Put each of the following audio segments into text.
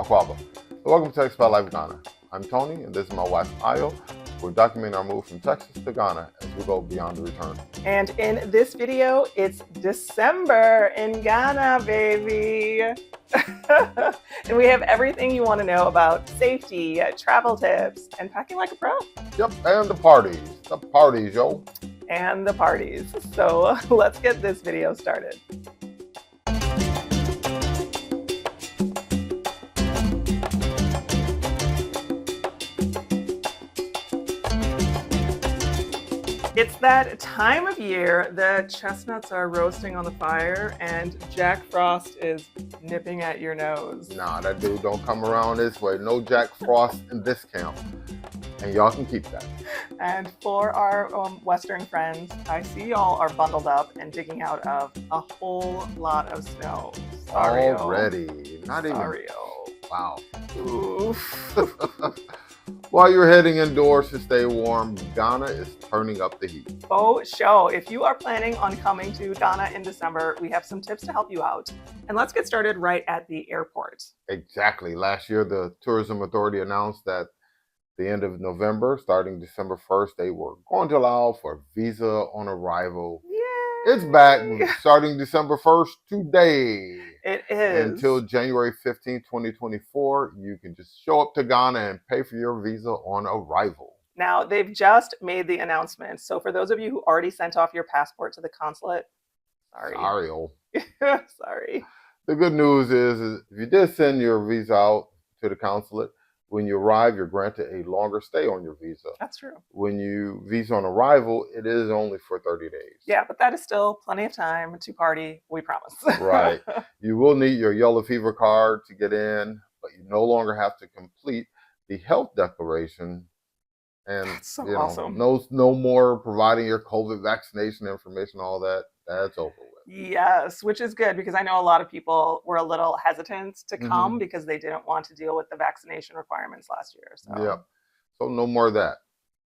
Aquaba. Welcome to Expat Life Ghana. I'm Tony, and this is my wife, Ayo. We're documenting our move from Texas to Ghana as we go beyond the return. And in this video, it's December in Ghana, baby. And we have everything you want to know about safety, travel tips, and packing like a pro. Yep, and the parties, yo. And the parties. So let's get this video started. It's that time of year. The chestnuts are roasting on the fire and Jack Frost is nipping at your nose. Nah, that dude don't come around this way. No Jack Frost in this camp. And y'all can keep that. And for our Western friends, I see y'all are bundled up and digging out of a whole lot of snow. Sorry-o. Already. Not even. Sorry-o. Wow. Oof. While you're heading indoors to stay warm, Ghana is turning up the heat. Oh, show. If you are planning on coming to Ghana in December, we have some tips to help you out. And let's get started right at the airport. Exactly. Last year, the Tourism Authority announced that the end of November, starting December 1st, they were going to allow for visa on arrival. Yay! It's back starting December 1st today. It is. Until January 15th, 2024, you can just show up to Ghana and pay for your visa on arrival. Now, they've just made the announcement. So for those of you who already sent off your passport to the consulate, sorry. Sorry. The good news is if you did send your visa out to the consulate, when you arrive, you're granted a longer stay on your visa. That's true. When you visa on arrival, it is only for 30 days. Yeah, but that is still plenty of time to party, we promise. Right. You will need your yellow fever card to get in, but you no longer have to complete the health declaration. And that's so awesome. No more providing your COVID vaccination information, all that. That's over with. Yes, which is good because I know a lot of people were a little hesitant to come because they didn't want to deal with the vaccination requirements last year. So. Yeah. So no more of that.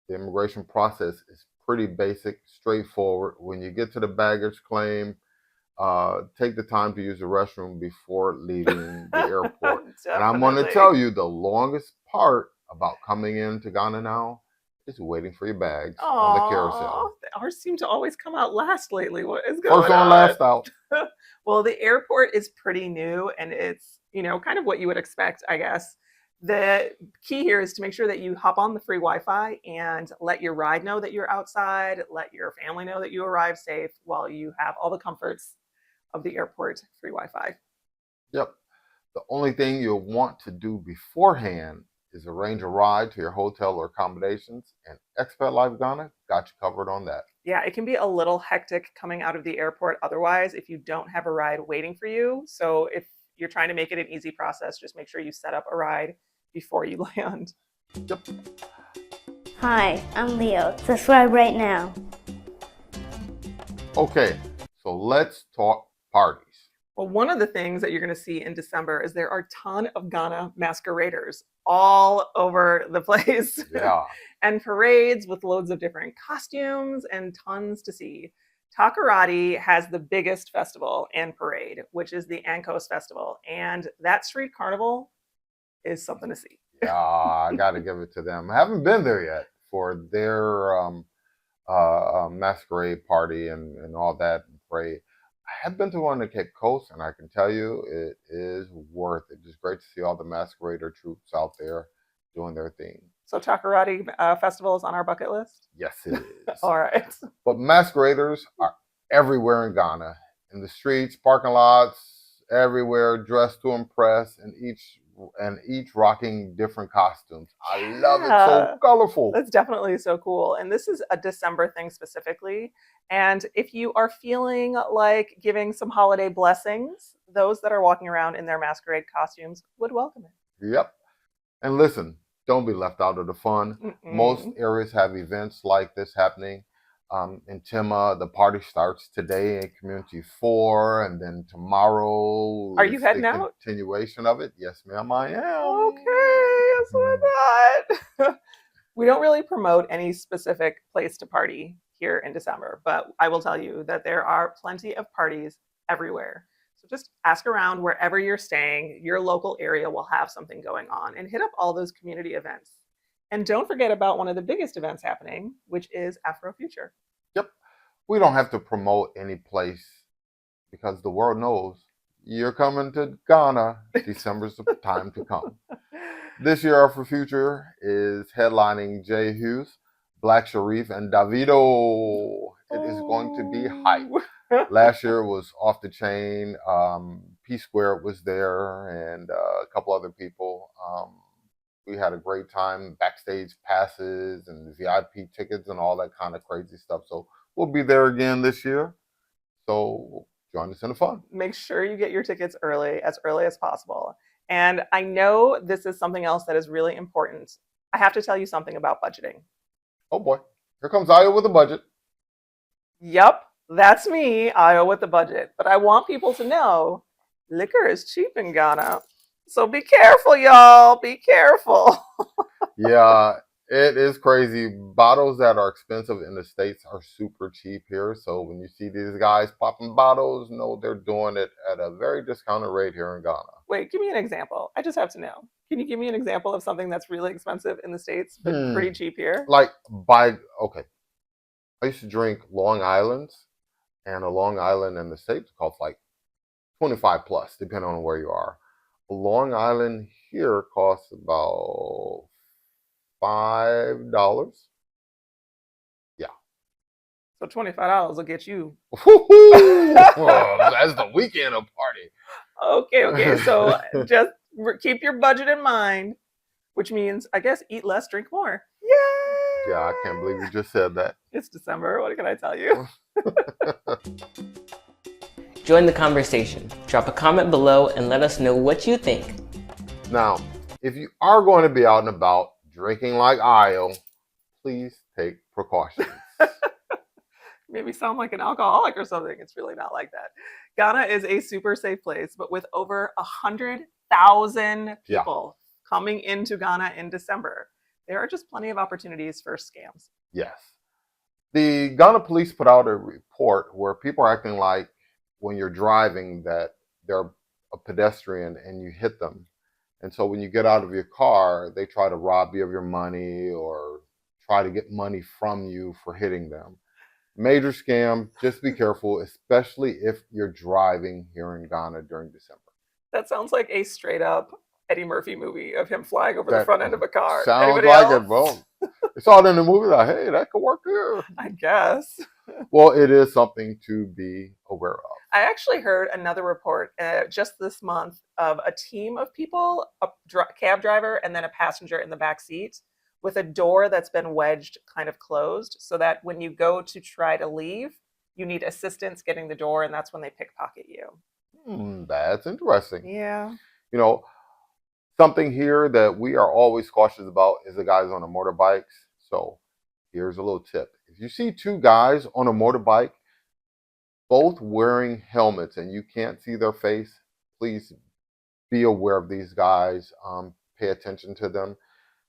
The immigration process is pretty basic, straightforward. When you get to the baggage claim, take the time to use the restroom before leaving the airport. And I'm going to tell you the longest part about coming into Ghana now is waiting for your bags on the carousel. Ours seem to always come out last lately. What is going on? First on, last out. Well, the airport is pretty new and it's, kind of what you would expect, I guess. The key here is to make sure that you hop on the free Wi-Fi and let your ride know that you're outside, let your family know that you arrived safe while you have all the comforts of the airport free Wi-Fi. Yep. The only thing you'll want to do beforehand is arrange a ride to your hotel or accommodations, and Expat Life Ghana got you covered on that. Yeah, it can be a little hectic coming out of the airport otherwise if you don't have a ride waiting for you. So if you're trying to make it an easy process, just make sure you set up a ride before you land. Yep. Hi, I'm Leo. Subscribe right now. Okay, so let's talk parties. Well, one of the things that you're going to see in December is there are a ton of Ghana masqueraders all over the place. Yeah. And parades with loads of different costumes and tons to see. Takoradi has the biggest festival and parade, which is the Ankos Festival. And that street carnival is something to see. Yeah, I got to give it to them. I haven't been there yet for their masquerade party and all that parade. I have been to one in the Cape Coast, and I can tell you it is worth it. It's great to see all the masquerader troops out there doing their thing. So Takoradi Festival is on our bucket list? Yes, it is. All right. But masqueraders are everywhere in Ghana. In the streets, parking lots, everywhere, dressed to impress, and each rocking different costumes. I love it. So colorful. That's definitely so cool. And this is a December thing specifically. And if you are feeling like giving some holiday blessings, those that are walking around in their masquerade costumes would welcome it. Yep. And listen, don't be left out of the fun. Most areas have events like this happening. In Tima, the party starts today in Community 4, and then tomorrow are you heading out? Continuation of it. Yes, ma'am, I am. Okay, that's what I thought. We don't really promote any specific place to party here in December, but I will tell you that there are plenty of parties everywhere. So just ask around wherever you're staying. Your local area will have something going on, and hit up all those community events. And don't forget about one of the biggest events happening, which is Afrofuture. Yep. We don't have to promote any place because the world knows you're coming to Ghana. December's the time to come. This year, Afrofuture is headlining Jay Hughes, Black Sharif, and Davido. It is going to be hype. Last year was off the chain. P Squared was there, and a couple other people. We had a great time. Backstage passes and VIP tickets and all that kind of crazy stuff. So we'll be there again this year. So join us in the fun. Make sure you get your tickets as early as possible. And I know this is something else that is really important. I have to tell you something about budgeting. Oh boy, here comes Aya with a budget. Yep, that's me, Aya with the budget. But I want people to know liquor is cheap in Ghana. So be careful, y'all. Be careful. Yeah, it is crazy. Bottles that are expensive in the States are super cheap here. So when you see these guys popping bottles, no, they're doing it at a very discounted rate here in Ghana. Wait, give me an example. I just have to know. Can you give me an example of something that's really expensive in the States, but pretty cheap here? Okay. I used to drink Long Island's, and a Long Island in the States costs like 25 plus, depending on where you are. A Long Island here costs about $5. Yeah. So $25 will get you. Well, that's the weekend of party. Okay. So just keep your budget in mind, which means, I guess, eat less, drink more. Yay! Yeah, I can't believe you just said that. It's December. What can I tell you? Join the conversation. Drop a comment below and let us know what you think. Now, if you are going to be out and about drinking like Io, please take precautions. Maybe sound like an alcoholic or something. It's really not like that. Ghana is a super safe place, but with over 100,000 people coming into Ghana in December, there are just plenty of opportunities for scams. Yes. The Ghana police put out a report where people are acting like when you're driving that they're a pedestrian and you hit them. And so when you get out of your car, they try to rob you of your money or try to get money from you for hitting them. Major scam. Just be careful, especially if you're driving here in Ghana during December. That sounds like a straight up Eddie Murphy movie of him flying over the front end of a car. Sounds Anybody like else? it, bro. It's all in the movie like, hey, that could work here. I guess. Well, it is something to be aware of. I actually heard another report just this month of a team of people, a cab driver and then a passenger in the back seat with a door that's been wedged kind of closed so that when you go to try to leave, you need assistance getting the door, and that's when they pickpocket you. That's interesting. Yeah. You know, something here that we are always cautious about is the guys on the motorbikes. So here's a little tip. If you see two guys on a motorbike, both wearing helmets and you can't see their face, please be aware of these guys. Pay attention to them.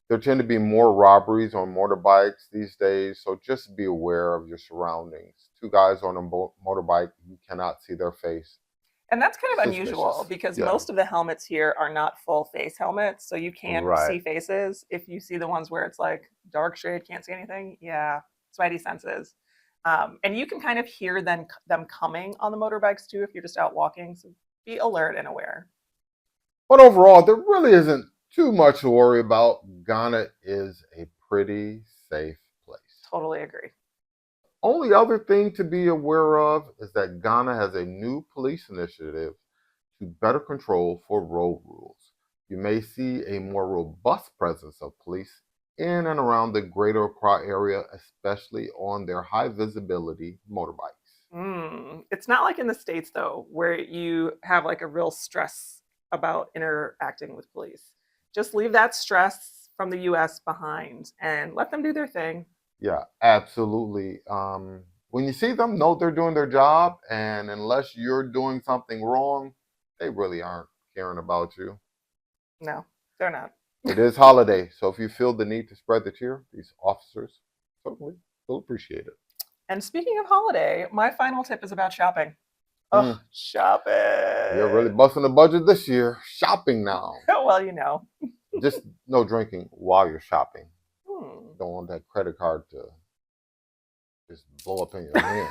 There tend to be more robberies on motorbikes these days, so just be aware of your surroundings. Two guys on a motorbike, you cannot see their face. And that's kind of unusual because most of the helmets here are not full face helmets, so you can't see faces. If you see the ones where it's like dark shade, can't see anything, spidey senses. And you can kind of hear them coming on the motorbikes too if you're just out walking, so be alert and aware. But overall, there really isn't too much to worry about. Ghana is a pretty safe place. Totally agree. Only other thing to be aware of is that Ghana has a new police initiative to better control for road rules. You may see a more robust presence of police in and around the greater Accra area, especially on their high visibility motorbikes. It's not like in the States though, where you have like a real stress about interacting with police. Just leave that stress from the US behind and let them do their thing. Yeah, absolutely. When you see them, know they're doing their job, and unless you're doing something wrong, they really aren't caring about you. No, they're not. It is holiday, so if you feel the need to spread the cheer, these officers certainly will appreciate it. And speaking of holiday, my final tip is about shopping. Oh, shopping. You're really busting the budget this year. Shopping now. Well, you know. Just no drinking while you're shopping. Hmm. Don't want that credit card to just blow up in your hand.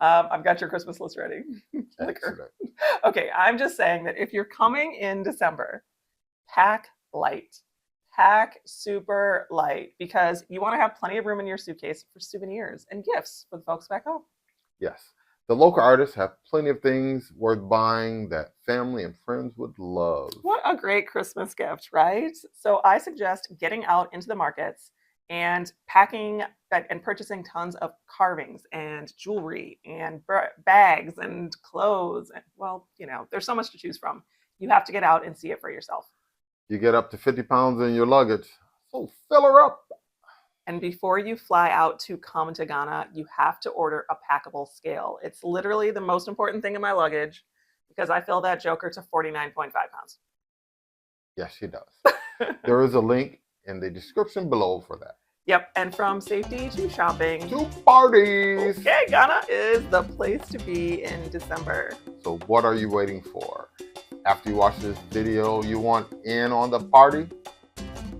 I've got your Christmas list ready. Liquor. Okay, I'm just saying that if you're coming in December, pack light. Pack super light because you want to have plenty of room in your suitcase for souvenirs and gifts for the folks back home. Yes. The local artists have plenty of things worth buying that family and friends would love. What a great Christmas gift, right? So I suggest getting out into the markets and packing and purchasing tons of carvings and jewelry and bags and clothes. And, well, you know, there's so much to choose from. You have to get out and see it for yourself. You get up to 50 pounds in your luggage, so fill her up. And before you fly out to come to Ghana, you have to order a packable scale. It's literally the most important thing in my luggage because I fill that joker to 49.5 pounds. Yes, she does. There is a link in the description below for that. Yep, and from safety to shopping to parties. Okay, Ghana is the place to be in December. So what are you waiting for? After you watch this video, you want in on the party?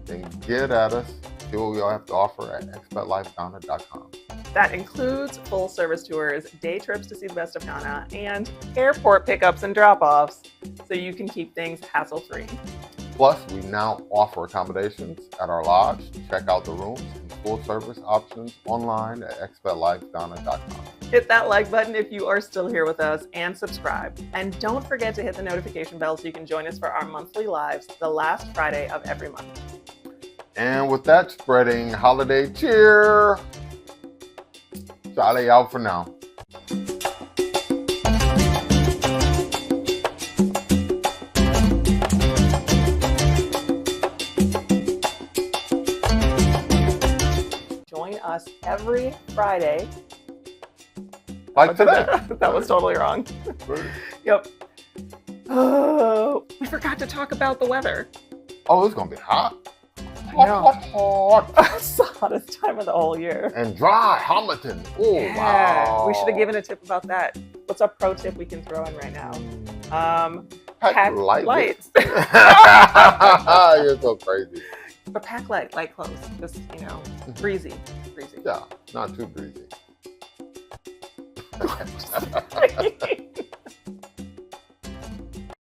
Then get at us. See what we all have to offer at expatlifeghana.com. That includes full service tours, day trips to see the best of Ghana, and airport pickups and drop-offs so you can keep things hassle-free. Plus, we now offer accommodations at our lodge. Check out the rooms and full service options online at expatlifeghana.com. Hit that like button if you are still here with us and subscribe. And don't forget to hit the notification bell so you can join us for our monthly lives the last Friday of every month. And with that, spreading holiday cheer. Charlie out for now. Join us every Friday. Like today. That was totally wrong. Yep. Oh, we forgot to talk about the weather. Oh, it's going to be hot. Hot. It's the hottest time of the whole year. And dry, Hamilton. Oh, yeah. wow. We should have given a tip about that. What's a pro tip we can throw in right now? Pack lights. You're so crazy. But pack light clothes. Just, you know, breezy. Yeah, not too breezy.